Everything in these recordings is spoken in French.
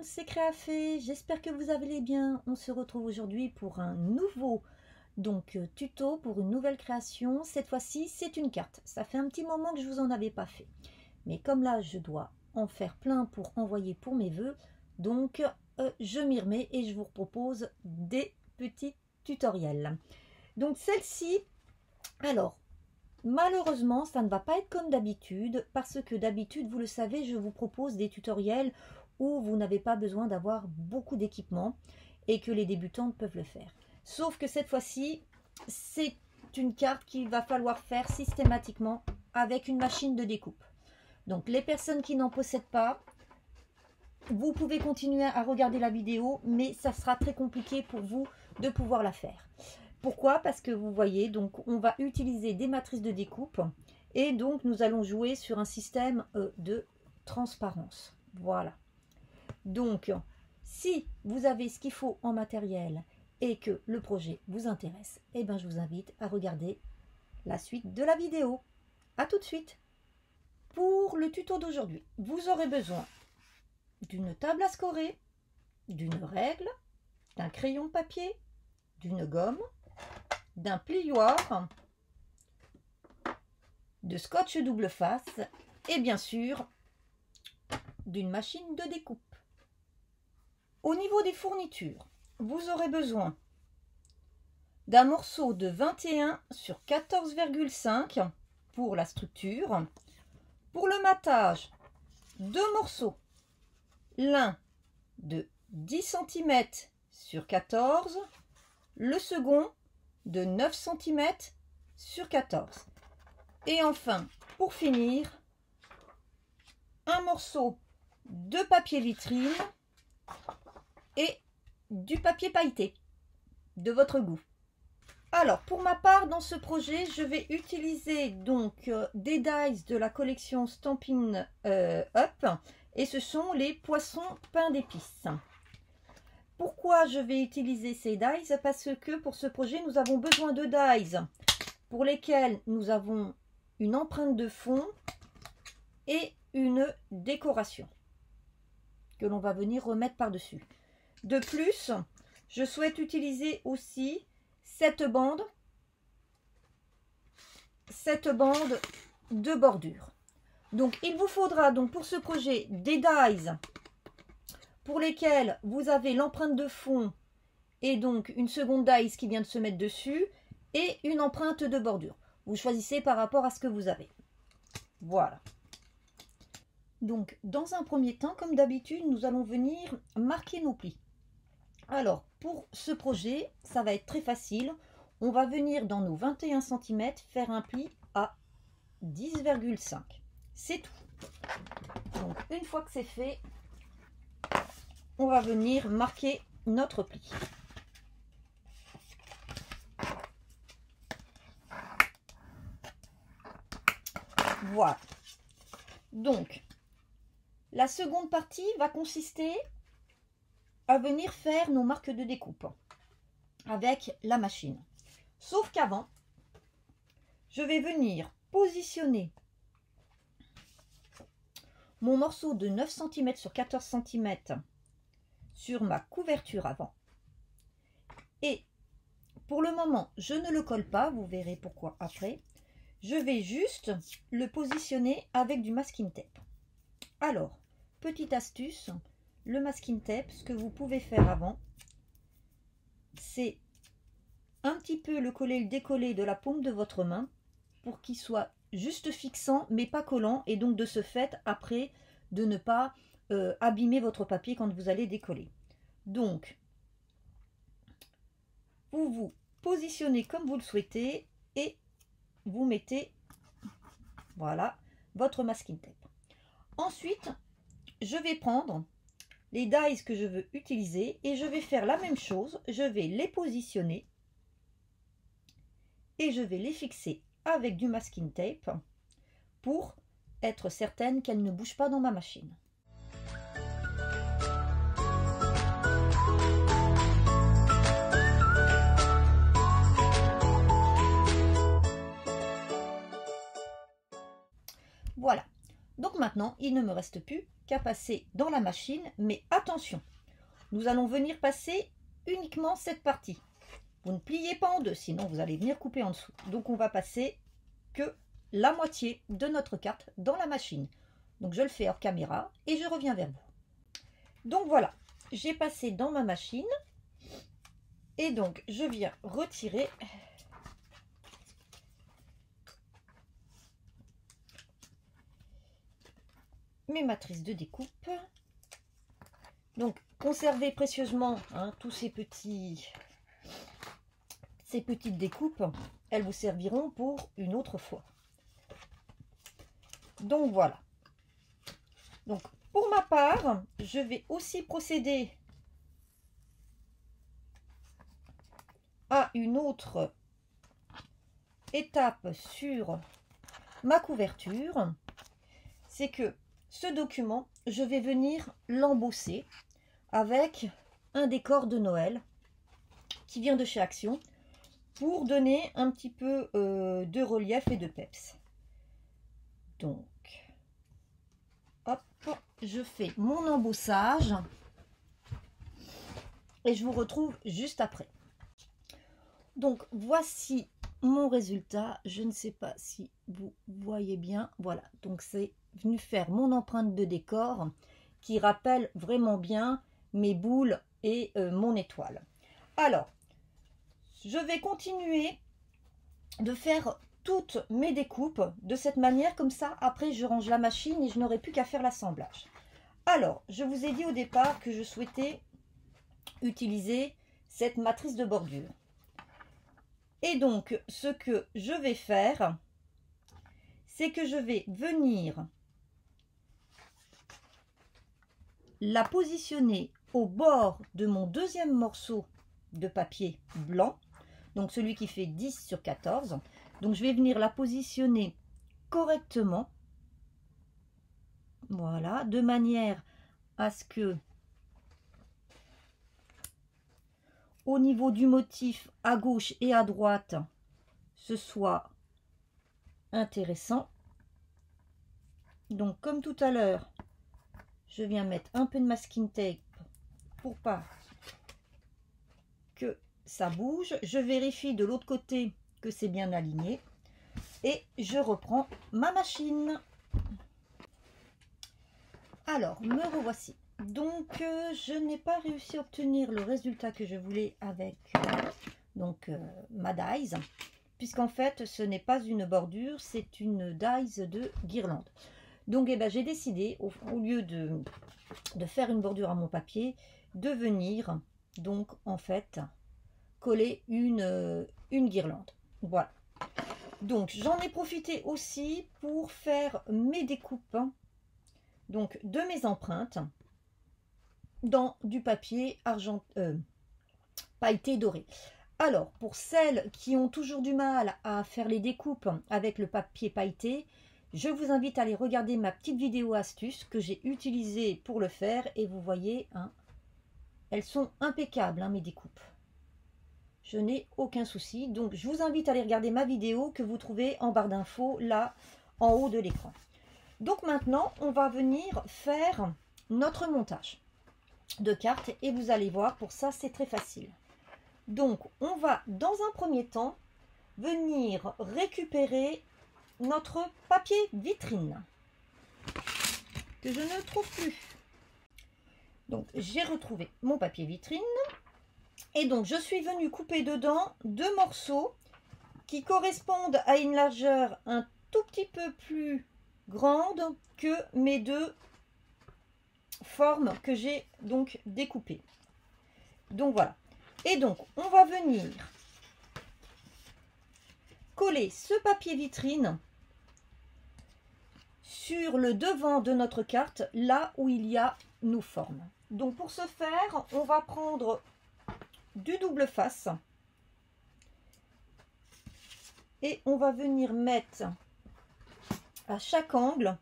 c'est Créafé, j'espère que vous allez bien. On se retrouve aujourd'hui pour un nouveau tuto pour une nouvelle création. Cette fois-ci, c'est une carte. Ça fait un petit moment que je vous en avais pas fait. Mais comme là, je dois en faire plein pour envoyer pour mes vœux, donc je m'y remets et je vous propose des petits tutoriels. Donc celle-ci, alors, malheureusement, ça ne va pas être comme d'habitude, parce que d'habitude, vous le savez, je vous propose des tutoriels où vous n'avez pas besoin d'avoir beaucoup d'équipement et que les débutantes peuvent le faire. Sauf que cette fois-ci, c'est une carte qu'il va falloir faire systématiquement avec une machine de découpe. Donc les personnes qui n'en possèdent pas, vous pouvez continuer à regarder la vidéo, mais ça sera très compliqué pour vous de pouvoir la faire. Pourquoi? Parce que vous voyez, donc on va utiliser des matrices de découpe et donc nous allons jouer sur un système de transparence. Voilà. Donc, si vous avez ce qu'il faut en matériel et que le projet vous intéresse, eh bien je vous invite à regarder la suite de la vidéo. À tout de suite. Pour le tuto d'aujourd'hui, vous aurez besoin d'une table à scorer, d'une règle, d'un crayon papier, d'une gomme, d'un plioir, de scotch double face et bien sûr d'une machine de découpe. Au niveau des fournitures, vous aurez besoin d'un morceau de 21 sur 14,5 pour la structure. Pour le matage, deux morceaux, l'un de 10 cm sur 14, le second de 9 cm sur 14. Et enfin, pour finir, un morceau de papier vitrine et du papier pailleté de votre goût. Alors, pour ma part, dans ce projet, je vais utiliser donc des dies de la collection Stampin' Up et ce sont les poissons pain d'épices. Pourquoi je vais utiliser ces dies? Parce que pour ce projet, nous avons besoin de dies pour lesquels nous avons une empreinte de fond et une décoration que l'on va venir remettre par-dessus. De plus, je souhaite utiliser aussi cette bande de bordure. Donc, il vous faudra donc pour ce projet des dies pour lesquels vous avez l'empreinte de fond et donc une seconde dies qui vient de se mettre dessus et une empreinte de bordure. Vous choisissez par rapport à ce que vous avez. Voilà. Donc, dans un premier temps, comme d'habitude, nous allons venir marquer nos plis. Alors, pour ce projet, ça va être très facile. On va venir dans nos 21 cm faire un pli à 10,5. C'est tout. Donc, une fois que c'est fait, on va venir marquer notre pli. Voilà. Donc, la seconde partie va consister à venir faire nos marques de découpe avec la machine. Sauf qu'avant, je vais venir positionner mon morceau de 9 cm sur 14 cm sur ma couverture avant. Et pour le moment, je ne le colle pas, vous verrez pourquoi après. Je vais juste le positionner avec du masking tape. Alors, petite astuce, le masking tape, ce que vous pouvez faire avant, c'est un petit peu le coller, le décoller de la paume de votre main pour qu'il soit juste fixant mais pas collant et donc de ce fait après de ne pas abîmer votre papier quand vous allez décoller. Donc, vous vous positionnez comme vous le souhaitez et vous mettez, voilà, votre masking tape. Ensuite, je vais prendre les dies que je veux utiliser et je vais faire la même chose. Je vais les positionner et je vais les fixer avec du masking tape pour être certaine qu'elles ne bougent pas dans ma machine. Voilà. Donc maintenant, il ne me reste plus qu'à passer dans la machine, mais attention, nous allons venir passer uniquement cette partie. Vous ne pliez pas en deux, sinon vous allez venir couper en dessous. Donc on va passer que la moitié de notre carte dans la machine. Donc je le fais hors caméra et je reviens vers vous. Donc voilà, j'ai passé dans ma machine et donc je viens retirer mes matrices de découpe. Donc conservez précieusement tous ces petites découpes, elles vous serviront pour une autre fois. Donc voilà. Donc pour ma part, je vais aussi procéder à une autre étape sur ma couverture. C'est que ce document, je vais venir l'embosser avec un décor de Noël qui vient de chez Action pour donner un petit peu de relief et de peps. Donc, hop, je fais mon embossage et je vous retrouve juste après. Donc, voici mon résultat. Je ne sais pas si vous voyez bien. Voilà, donc c'est venu faire mon empreinte de décor qui rappelle vraiment bien mes boules et mon étoile. Alors, je vais continuer de faire toutes mes découpes de cette manière, comme ça après je range la machine et je n'aurai plus qu'à faire l'assemblage. Alors, je vous ai dit au départ que je souhaitais utiliser cette matrice de bordure. Et donc, ce que je vais faire, c'est que je vais venir la positionner au bord de mon deuxième morceau de papier blanc, donc celui qui fait 10 sur 14. Donc, je vais venir la positionner correctement, voilà, de manière à ce que au niveau du motif à gauche et à droite, ce soit intéressant. Donc comme tout à l'heure, je viens mettre un peu de masking tape pour pas que ça bouge. Je vérifie de l'autre côté que c'est bien aligné et je reprends ma machine. Alors, me revoici. Donc, je n'ai pas réussi à obtenir le résultat que je voulais avec ma dies, puisqu'en fait, ce n'est pas une bordure, c'est une dies de guirlande. Donc, j'ai décidé, au lieu de faire une bordure à mon papier, de venir, donc, en fait, coller une guirlande. Voilà. Donc, j'en ai profité aussi pour faire mes découpes, donc, de mes empreintes dans du papier pailleté doré. Alors, pour celles qui ont toujours du mal à faire les découpes avec le papier pailleté, je vous invite à aller regarder ma petite vidéo astuce que j'ai utilisée pour le faire. Et vous voyez, elles sont impeccables, mes découpes. Je n'ai aucun souci. Donc, je vous invite à aller regarder ma vidéo que vous trouvez en barre d'infos, là, en haut de l'écran. Donc, maintenant, on va venir faire notre montage de cartes et vous allez voir, pour ça c'est très facile. Donc on va dans un premier temps venir récupérer notre papier vitrine que je ne trouve plus. Donc j'ai retrouvé mon papier vitrine et donc je suis venue couper dedans deux morceaux qui correspondent à une largeur un tout petit peu plus grande que mes deux formes que j'ai donc découpées. Donc voilà. Et donc on va venir coller ce papier vitrine sur le devant de notre carte, là où il y a nos formes. Donc pour ce faire, on va prendre du double face et on va venir mettre à chaque angle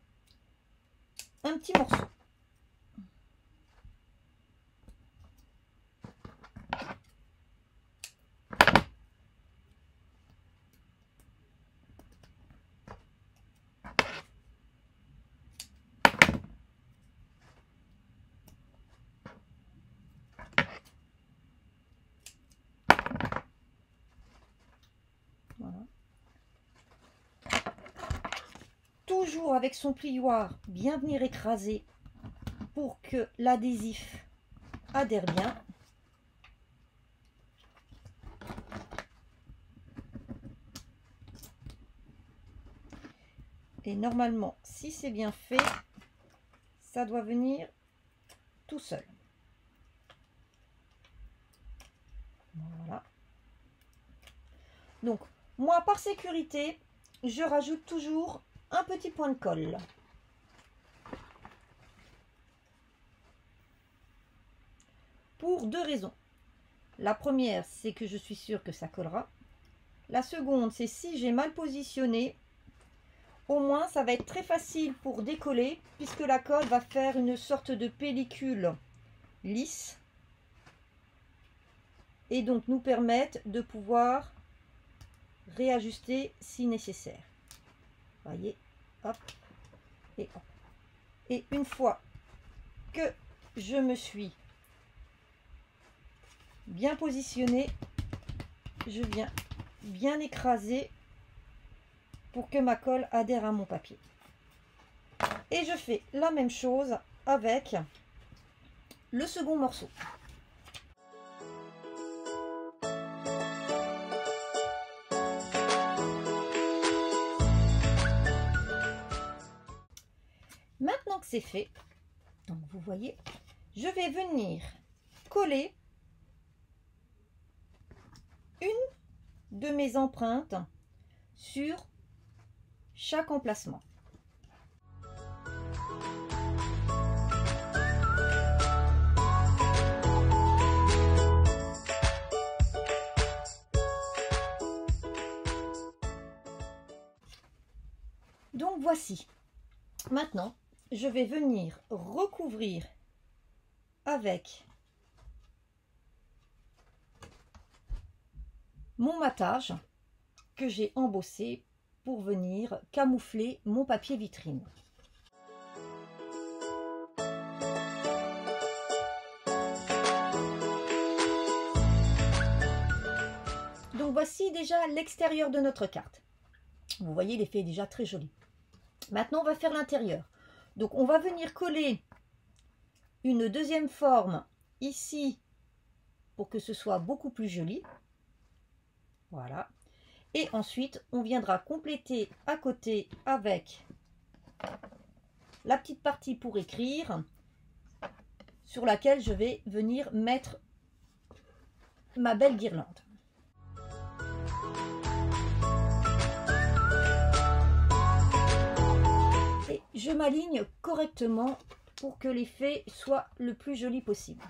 un petit morceau. toujours avec son plioir bien venir écraser pour que l'adhésif adhère bien. Et normalement, si c'est bien fait, ça doit venir tout seul. Voilà. Donc, moi, par sécurité, je rajoute toujours un petit point de colle. Pour deux raisons. La première, c'est que je suis sûre que ça collera. La seconde, c'est si j'ai mal positionné, au moins ça va être très facile pour décoller puisque la colle va faire une sorte de pellicule lisse et donc nous permettre de pouvoir réajuster si nécessaire. Voyez, hop et hop. Et une fois que je me suis bien positionnée, je viens bien écraser pour que ma colle adhère à mon papier. Et je fais la même chose avec le second morceau. Maintenant que c'est fait, donc vous voyez, je vais venir coller une de mes empreintes sur chaque emplacement. Donc voici. Maintenant, je vais venir recouvrir avec mon matage que j'ai embossé pour venir camoufler mon papier vitrine. Donc voici déjà l'extérieur de notre carte. Vous voyez, l'effet est déjà très joli. Maintenant, on va faire l'intérieur. Donc on va venir coller une deuxième forme ici pour que ce soit beaucoup plus joli. Voilà. Et ensuite, on viendra compléter à côté avec la petite partie pour écrire sur laquelle je vais venir mettre ma belle guirlande. Et je m'aligne correctement pour que l'effet soit le plus joli possible.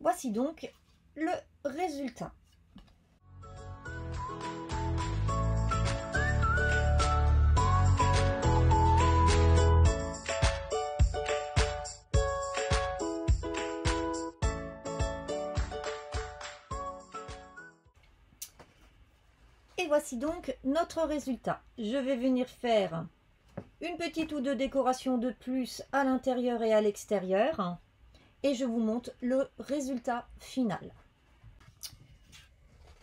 Voici donc le résultat. Et voici donc notre résultat. Je vais venir faire une petite ou deux décorations de plus à l'intérieur et à l'extérieur. Et je vous montre le résultat final.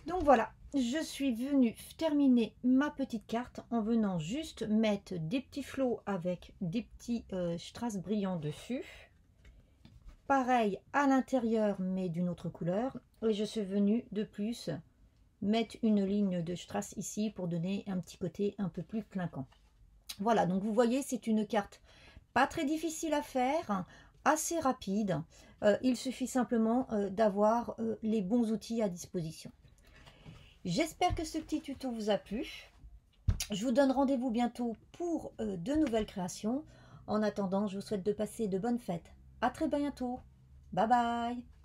Donc voilà, je suis venue terminer ma petite carte en venant juste mettre des petits flots avec des petits strass brillants dessus. Pareil à l'intérieur mais d'une autre couleur. Et je suis venue de plus mettre une ligne de strass ici pour donner un petit côté un peu plus clinquant. Voilà, donc vous voyez, c'est une carte pas très difficile à faire, assez rapide. Il suffit simplement d'avoir les bons outils à disposition. J'espère que ce petit tuto vous a plu. Je vous donne rendez-vous bientôt pour de nouvelles créations. En attendant, je vous souhaite de passer de bonnes fêtes. À très bientôt. Bye bye.